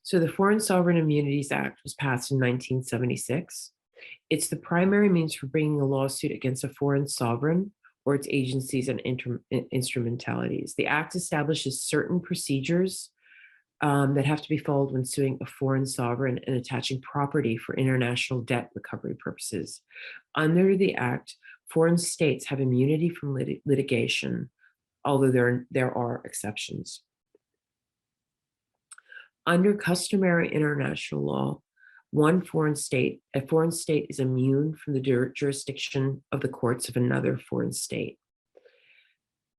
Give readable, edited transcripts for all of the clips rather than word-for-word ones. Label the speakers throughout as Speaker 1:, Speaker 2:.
Speaker 1: So the Foreign Sovereign Immunities Act was passed in 1976. It's the primary means for bringing a lawsuit against a foreign sovereign or its agencies and instrumentalities. The act establishes certain procedures that have to be followed when suing a foreign sovereign and attaching property for international debt recovery purposes. Under the act, foreign states have immunity from litigation, although there are exceptions. Under customary international law, a foreign state is immune from the jurisdiction of the courts of another foreign state.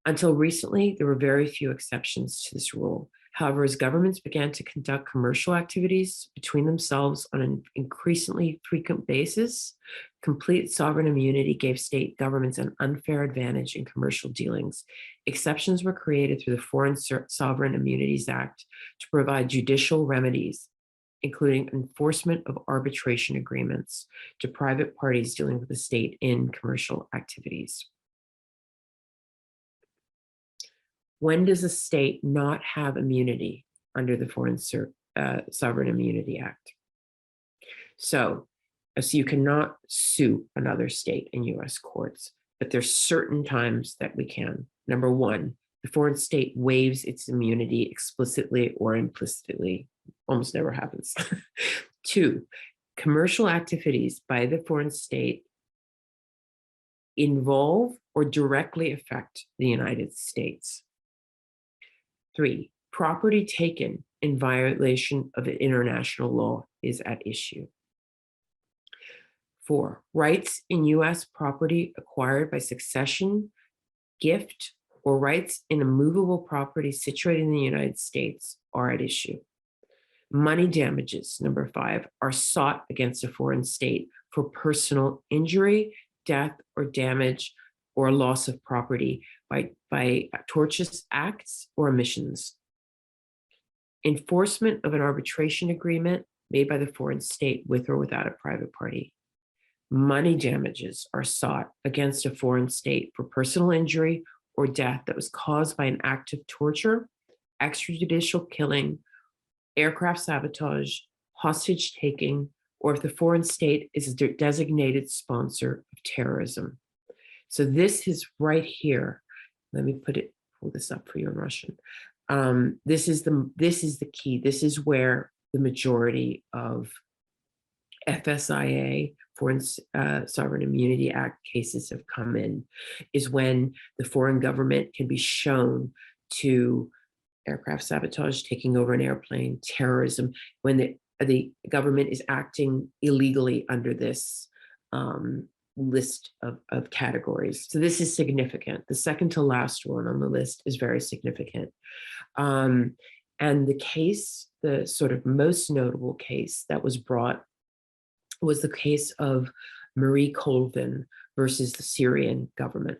Speaker 1: Until recently, there were very few exceptions to this rule. However, as governments began to conduct commercial activities between themselves on an increasingly frequent basis, complete sovereign immunity gave state governments an unfair advantage in commercial dealings. Exceptions were created through the Foreign Sovereign Immunities Act to provide judicial remedies, including enforcement of arbitration agreements to private parties dealing with the state in commercial activities. When does a state not have immunity under the Foreign Sovereign Immunity Act? So you cannot sue another state in US courts, but there's certain times that we can. Number one, the foreign state waives its immunity explicitly or implicitly. Almost never happens. Two, commercial activities by the foreign state involve or directly affect the United States. Three, property taken in violation of international law is at issue. Four, rights in US property acquired by succession, gift, or rights in immovable property situated in the United States are at issue. Money damages, number five, are sought against a foreign state for personal injury, death, or damage, or loss of property by tortious acts or omissions. Enforcement of an arbitration agreement made by the foreign state with or without a private party. Money damages are sought against a foreign state for personal injury or death that was caused by an act of torture, extrajudicial killing, aircraft sabotage, hostage taking, or if the foreign state is a designated sponsor of terrorism. So this is right here. Let me pull this up for you in Russian. This is the key. This is where the majority of FSIA, Foreign Sovereign Immunity Act cases have come in, is when the foreign government can be shown to aircraft sabotage, taking over an airplane, terrorism, when the government is acting illegally under this list of categories. So this is significant. The second to last one on the list is very significant. And the case, the sort of most notable case that was brought was the case of Marie Colvin versus the Syrian government.